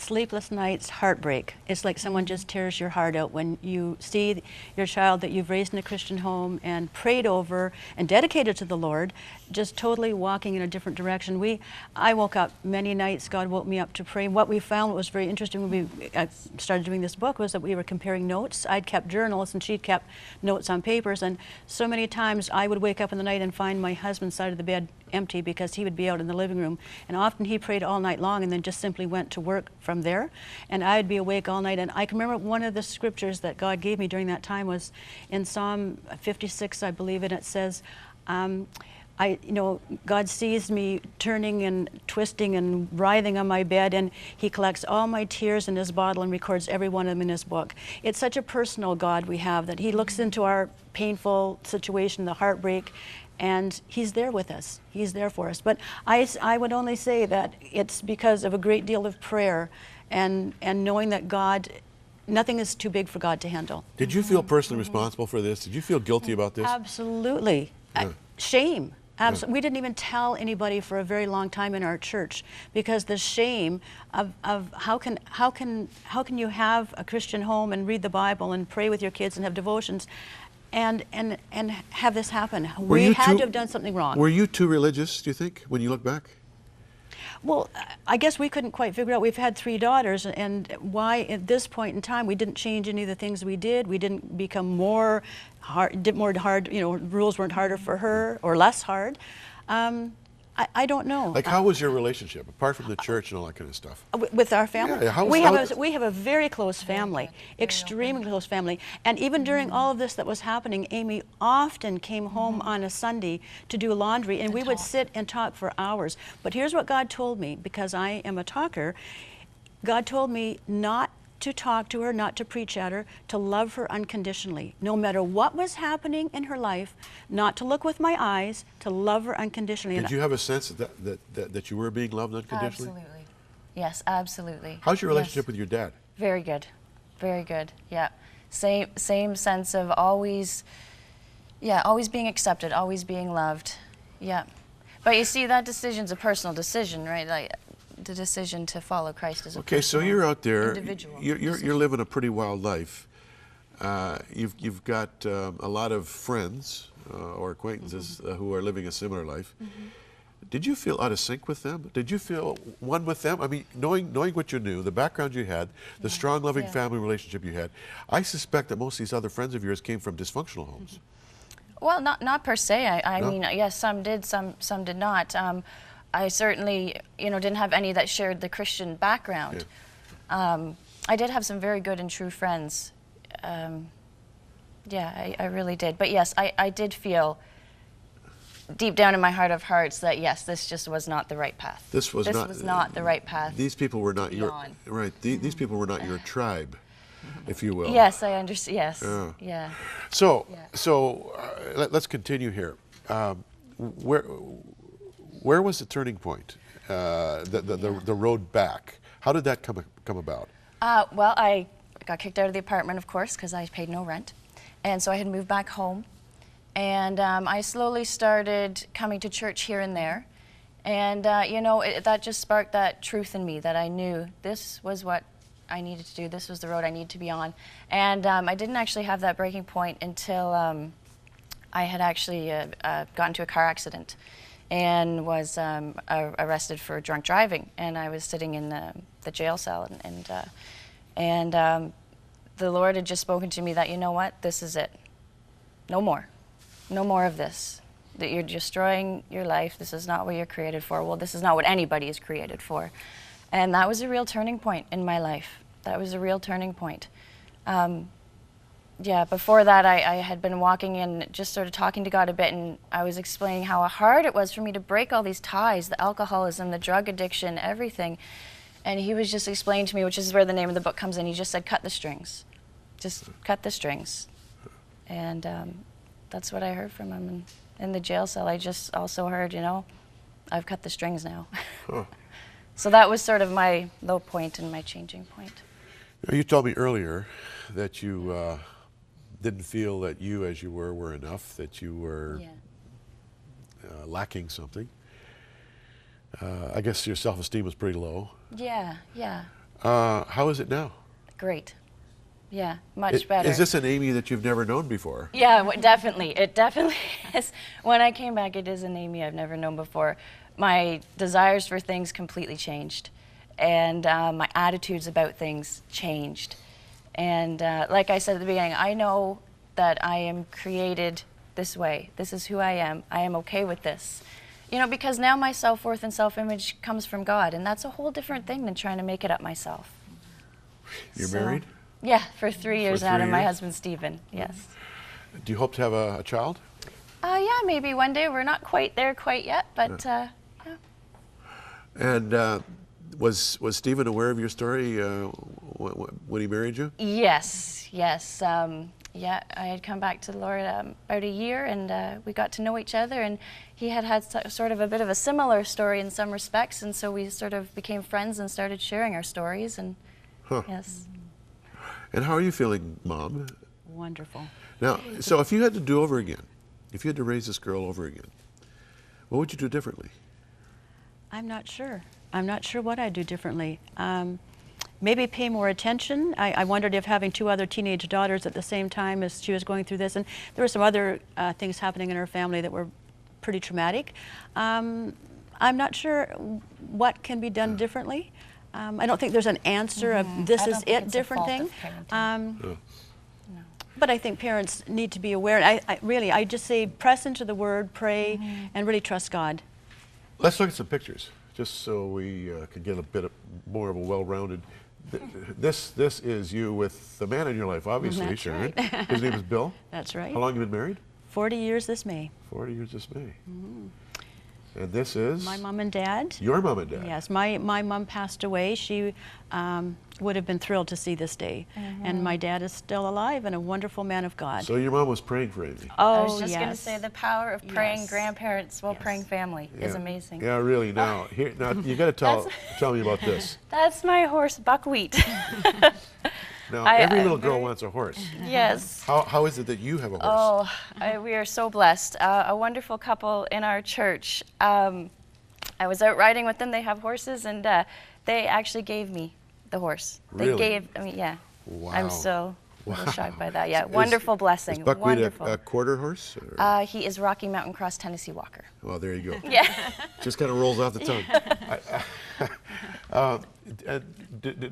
sleepless nights, heartbreak. It's like someone just tears your heart out when you see your child that you've raised in a Christian home and prayed over and dedicated to the Lord, just totally walking in a different direction. I woke up many nights, God woke me up to pray. What we found was very interesting when we started doing this book was that we were comparing notes. I'd kept journals and she'd kept notes on papers, and so many times I would wake up in the night and find my husband's side of the bed empty because he would be out in the living room, and often he prayed all night long and then just simply went to work from there, and I'd be awake all night. And I can remember one of the scriptures that God gave me during that time was in Psalm 56, I believe, and it says, God sees me turning and twisting and writhing on my bed, and he collects all my tears in his bottle and records every one of them in his book. It's such a personal God we have, that he looks into our painful situation, the heartbreak, and he's there with us. He's there for us. But I would only say that it's because of a great deal of prayer and knowing that God, nothing is too big for God to handle. Did you feel personally responsible for this? Did you feel guilty about this? Absolutely. Yeah. Shame. Absolutely. We didn't even tell anybody for a very long time in our church because the shame of how can you have a Christian home and read the Bible and pray with your kids and have devotions and have this happen. We had to have done something wrong. Were you too religious, do you think, when you look back? Well, I guess we couldn't quite figure out. We've had 3 daughters, and why at this point in time we didn't change any of the things we did. We didn't become more hard, rules weren't harder for her or less hard. I don't know. Like, how was your relationship, apart from the church and all that kind of stuff? With our family? Yeah, we have a very close family, extremely close family. And even during all of this that was happening, Amy often came home on a Sunday to do laundry, and we would sit and talk for hours. But here's what God told me, because I am a talker. God told me not to talk to her, not to preach at her, to love her unconditionally. No matter what was happening in her life, not to look with my eyes, to love her unconditionally. Did you have a sense that you were being loved unconditionally? Absolutely. Yes, absolutely. How's your relationship with your dad? Very good. Very good. Yeah. Same sense of always being accepted, always being loved. Yeah. But you see, that decision's a personal decision, right? Like, the decision to follow Christ is a okay, so you're out there, individual you're living a pretty wild life. You've got a lot of friends or acquaintances who are living a similar life. Did you feel out of sync with them? Did you feel one with them? I mean, knowing what you knew, the background you had, the strong, loving family relationship you had, I suspect that most of these other friends of yours came from dysfunctional homes. Well, not per se. I mean, yes, some did, some did not. I certainly, didn't have any that shared the Christian background. Yeah. I did have some very good and true friends. Yeah, I really did. But yes, I did feel deep down in my heart of hearts that yes, this just was not the right path. This was not the right path. These people were not these people were not your tribe, if you will. Yes, I understand. Yes. Yeah. So let's continue here. Where was the turning point? The road back. How did that come about? Well, I got kicked out of the apartment, of course, because I paid no rent, and so I had moved back home. And I slowly started coming to church here and there, and that just sparked that truth in me that I knew this was what I needed to do. This was the road I needed to be on. And I didn't actually have that breaking point until I had actually gotten into a car accident and was arrested for drunk driving, and I was sitting in the jail cell, and the Lord had just spoken to me that, you know what, this is it, no more of this, that you're destroying your life, this is not what you're created for. Well, this is not what anybody is created for. And that was a real turning point in my life. That was a real turning point. Yeah, before that, I had been walking and just sort of talking to God a bit, and I was explaining how hard it was for me to break all these ties, the alcoholism, the drug addiction, everything. And he was just explaining to me, which is where the name of the book comes in, he just said, cut the strings. Just cut the strings. And that's what I heard from him. And in the jail cell, I just also heard, I've cut the strings now. Huh. So that was sort of my low point and my changing point. You told me earlier that you didn't feel that you, as you were enough, that you were lacking something. I guess your self-esteem was pretty low. Yeah, yeah. How is it now? Great. Yeah, much better. Is this an Amy that you've never known before? Yeah, definitely. It definitely is. When I came back, it is an Amy I've never known before. My desires for things completely changed, and my attitudes about things changed. And like I said at the beginning, I know that I am created this way. This is who I am. I am okay with this. You know, because now my self-worth and self-image comes from God, and that's a whole different thing than trying to make it up myself. You're married? Yeah, for 3 years For now 3 to my years? husband, Stephen, yes. Do you hope to have a child? Yeah, maybe one day. We're not quite there quite yet, but yeah. And was Stephen aware of your story when he married you? Yes, yes. Yeah, I had come back to the Lord about a year, and we got to know each other, and he had sort of a bit of a similar story in some respects, and so we sort of became friends and started sharing our stories, and yes. And how are you feeling, Mom? Wonderful. Now, so if you had to do over again, if you had to raise this girl over again, what would you do differently? I'm not sure. I'm not sure what I'd do differently. Maybe pay more attention. I wondered if having 2 other teenage daughters at the same time as she was going through this, and there were some other things happening in her family that were pretty traumatic. I'm not sure what can be done differently. I don't think there's an answer of this is it different thing. But I think parents need to be aware. I just say press into the Word, pray, and really trust God. Let's look at some pictures, just so we can get a bit more of a well-rounded. This is you with the man in your life, obviously, That's Sharon. right. His name is Bill. That's right. How long have you been married? 40 years this May. 40 years this May. And this is? My mom and dad. Your mom and dad. Yes, my mom passed away. She would have been thrilled to see this day. And my dad is still alive and a wonderful man of God. So your mom was praying for Amy. Oh, I was just going to yes. say the power of praying Yes. grandparents while Yes. praying family is amazing. Yeah, really. Now, now you got to tell me about this. That's my horse, Buckwheat. Now, every little girl wants a horse. Yes. How is it that you have a horse? We are so blessed. A wonderful couple in our church. I was out riding with them. They have horses, and they actually gave me the horse. They Really? gave, yeah. Wow. I'm still a little shocked by that. Yeah, Is- wonderful blessing. Is Buckwheat Wonderful. a quarter horse? Or? He is Rocky Mountain Cross Tennessee Walker. Well, there you go. Yeah. Just kind of rolls off the tongue.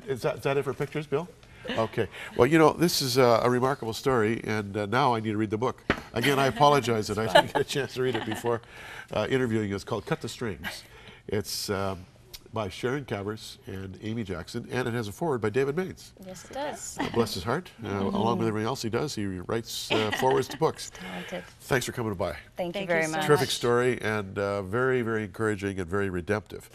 Is that it for pictures, Bill? Okay. Well, you know, this is a remarkable story, and now I need to read the book. Again, I apologize that I didn't get a chance to read it before interviewing you. It's called Cut the Strings. It's by Sharon Cavers and Amy Jackson, and it has a foreword by David Maines. Yes, it does. Bless his heart. Along with everything else he does, he writes forewords to books. Talented. Thanks for coming by. Thank you Thank very you so much. Terrific story, and very, very encouraging and very redemptive.